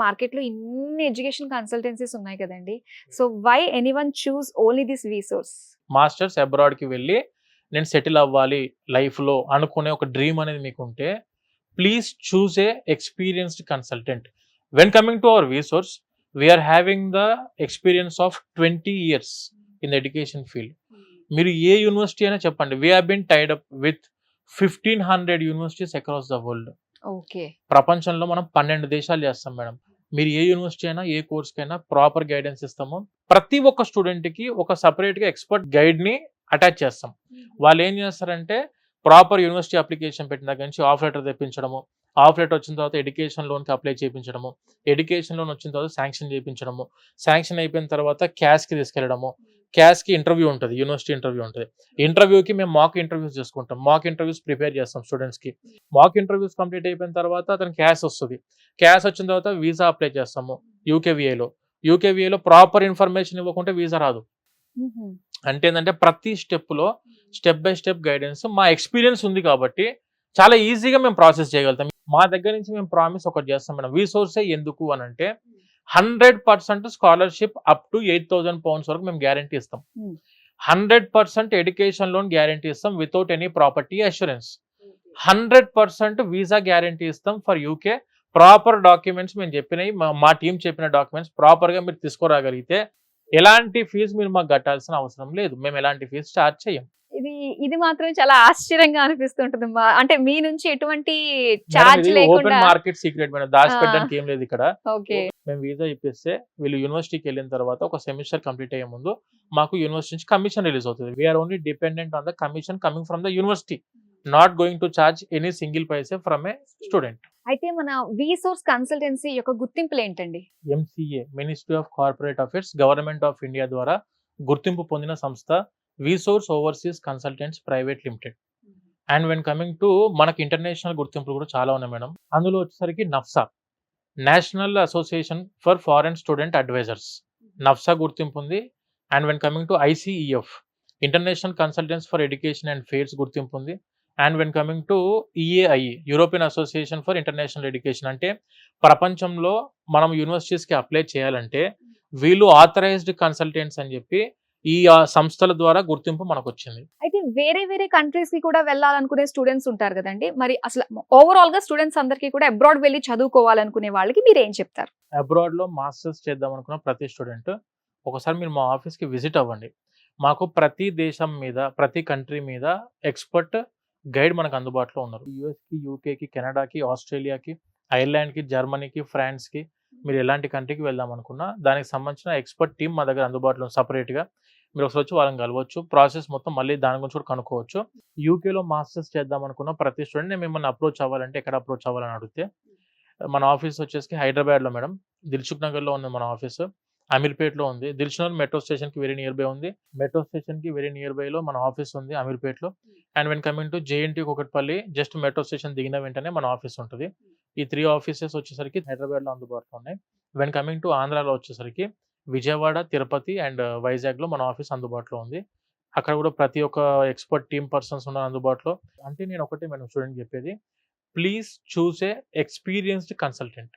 మార్కెట్‌లో ఇన్ని education consultancies ఉన్నాయి కదండీ. So, why anyone choose only this resource? Masters అబ్రాడ్‌కి వెళ్ళి నేను సెటిల్ అవ్వాలి లైఫ్‌లో అనుకునే ఒక డ్రీమ్ అనేది మీకుంటే please choose a experienced consultant. When coming to our resource we are having the experience of 20 years in the education field. మీరు ఏ యూనివర్సిటీ అయినా చెప్పండి. We have been tied up with 1500 universities across the world. Okay. ప్రపంచంలో మనం 12 దేశాలు చేస్తాం madam. మీరు ఏ యూనివర్సిటీ అయినా, ఏ కోర్స్‌కైనా ప్రాపర్ గైడెన్స్ ఇస్తాము. ప్రతి ఒక్క స్టూడెంట్‌కి ఒక సెపరేట్‌గా ఎక్స్‌పర్ట్ గైడ్‌ని అటాచ్ చేస్తాం. వాళ్ళు ఏం చేస్తారంటే ప్రాపర్ యూనివర్సిటీ అప్లికేషన్ పెట్టిన దగ్గర నుంచి ఆఫ్ లెటర్ తెప్పించడము, ఆఫ్ లెటర్ వచ్చిన తర్వాత ఎడ్యుకేషన్ లోన్‌కి అప్లై చేపించడము, ఎడ్యుకేషన్ లోన్ వచ్చిన తర్వాత శాంక్షన్ చేపించడము, శాంక్షన్ అయిపోయిన తర్వాత క్యాష్‌కి తీసుకెళ్లడము, క్యాష్‌కి ఇంటర్వ్యూ ఉంటది. యూనివర్సిటీ ఇంటర్వ్యూ ఉంటది. ఇంటర్వ్యూకి మేము మాక్ ఇంటర్వ్యూస్ చేసుకుంటాం. మాక్ ఇంటర్వ్యూస్ ప్రిపేర్ చేస్తాం స్టూడెంట్స్‌కి. మాక్ ఇంటర్వ్యూస్ కంప్లీట్ అయిపోయిన తర్వాత అతనికి క్యాష్ వస్తది. క్యాష్ వచ్చిన తర్వాత వీసా అప్లై చేస్తాము యూకేవీఏలో. యూకేవీఏలో ప్రాపర్ ఇన్ఫర్మేషన్ ఇవ్వకుంటే వీసా రాదు. హుహు. అంటే ఏందంటే ప్రతి స్టెప్‌లో స్టెప్ బై స్టెప్ గైడెన్స్ మా ఎక్స్‌పీరియన్స్ ఉంది కాబట్టి చాలా ఈజీగా మేము ప్రాసెస్ చేయగలుగుతాం. మా దగ్గర నుంచి మేము ప్రామిస్ ఒకటి చేస్తాం మేడం. రిసోర్సే ఎందుకు అనంటే 100% స్కాలర్‌షిప్ అప్ టు 8,000 పౌండ్స్ వరకు మేము గ్యారంటీ ఇస్తాం. హ్మ్. 100% ఎడ్యుకేషన్ లోన్ గ్యారంటీ ఇస్తాం without any property assurance. 100% visa guarantee ఇస్తాం ఫర్ యూకే. ప్రాపర్ డాక్యుమెంట్స్ మేము చెప్పినవి మా టీమ్ చెప్పిన డాక్యుమెంట్స్ ప్రాపర్‌గా మీరు తీసుకురాగలిగితే ఎలాంటి ఫీజు మీరు మాకు కట్టాల్సిన అవసరం లేదు. మేము ఎలాంటి ఫీజు చార్జ్ చేయం. ఇది మాత్రం చాలా ఆశ్చర్యంగా అనిపిస్తుంటది. అంటే మీ నుంచి ఎటువంటి మేడం చార్జ్ ఇది ఓపెన్ లేకుండా. Market secret madam. ఆ! దాచిపెట్టడానికి ఏం లేదు ఇక్కడ. ఓకే. మేము వీసా ఇప్పిస్తే వీళ్ళు యూనివర్సిటీకి వెళ్ళిన తర్వాత ఒక సెమిస్టర్ కంప్లీట్ అయ్యే ముందు మాకు యూనివర్సిటీ నుంచి కమిషన్ రిలీజ్ అవుతుంది. We are only dependent on the commission coming from the university. Not going to charge any single paise from a student. అయితే మన రిసోర్స్ కన్సల్టెన్సీ యొక్క గుర్తింపులేంటండి? MCA ministry of corporate affairs government of India ద్వారా గుర్తింపు పొందిన సంస్థ resource overseas consultants private limited. And when coming to మనకి international గుర్తింపులు కూడా చాలా ఉన్నాయి మేడం. అందులో వచ్చేసరికి NAFSA, national association for foreign student advisers, NAFSA గుర్తింపు ఉంది. And when coming to ICEF, international consultants for education and fairs గుర్తింపు ఉంది. And when coming to EAI, European association for international education. అంటే ప్రపంచంలో మనం యూనివర్సిటీస్కి అప్లై చేయాలంటే వీళ్ళు ఆథరైజ్డ్ కన్సల్టెంట్స్ అని చెప్పి ఈ సంస్థల ద్వారా గుర్తింపు మనకు వచ్చింది. అయితే వేరే వేరే కంట్రీస్ కి కూడా వెళ్ళాలనుకునే స్టూడెంట్స్ ఉంటారు కదండి. మరి అసలు ఓవరాల్ గా స్టూడెంట్స్ అందరికీ కూడా అబ్రాడ్ వెళ్ళి చదువుకోవాలనుకునే వాళ్ళకి మీరు ఏం చెప్తారు? అబ్రాడ్ లో మాస్టర్స్ చేద్దాం అనుకున్న ప్రతి స్టూడెంట్ ఒకసారి మీరు మా ఆఫీస్కి విజిట్ అవ్వండి. మాకు ప్రతి దేశం మీద, ప్రతి కంట్రీ మీద ఎక్స్పర్ట్ గైడ్ మనకు అందుబాటులో ఉన్నారు. యూఎస్కి, యూకేకి, కెనడాకి, ఆస్ట్రేలియాకి, ఐర్లాండ్కి, జర్మనీకి, ఫ్రాన్స్కి, మీరు ఎలాంటి కంట్రీకి వెళ్దాం అనుకున్నా దానికి సంబంధించిన ఎక్స్పర్ట్ టీమ్ మా దగ్గర అందుబాటులో ఉంది సపరేట్గా. మీరు ఒకసారి వచ్చి వాళ్ళని కలవచ్చు. ప్రాసెస్ మొత్తం మళ్ళీ దాని గురించి కూడా కనుక్కోవచ్చు. యూకేలో మాస్టర్స్ చేద్దాం అనుకున్న ప్రతి స్టూడెంట్ నేను మిమ్మల్ని అప్రోచ్ అవ్వాలంటే ఎక్కడ అప్రోచ్ అవ్వాలని అడిగితే మన ఆఫీస్ వచ్చేసి హైదరాబాద్లో మేడం, దిల్సుఖ్ నగర్లో ఉంది మన ఆఫీసు. అమీర్పేటలో ఉంది. దిల్సుఖ్నగర్ మెట్రో స్టేషన్‌కి వెరీ నియర్ బై ఉంది. మెట్రో స్టేషన్‌కి వెరీ నియర్ బైలో మన ఆఫీస్ ఉంది అమీర్పేటలో. And when coming to JNT Kukatpally, just metro station దిగిన వెంటనే మన ఆఫీస్ ఉంటది. ఈ 3 ఆఫీసెస్ వచ్చేసరికి హైదరాబాద్లో అందుబాటులో ఉన్నాయి. వెన్ కమింగ్ టు ఆంధ్రాలో వచ్చేసరికి విజయవాడ, తిరుపతి అండ్ వైజాగ్‌లో మన ఆఫీస్ అందుబాటులో ఉంది. అక్కడ కూడా ప్రతి ఒక్క ఎక్స్పర్ట్ టీమ్ పర్సన్స్ ఉన్నారు అందుబాటులో. అంటే నేను ఒకటే మేడం స్టూడెంట్‌కి చెప్పేది, please choose a experienced consultant.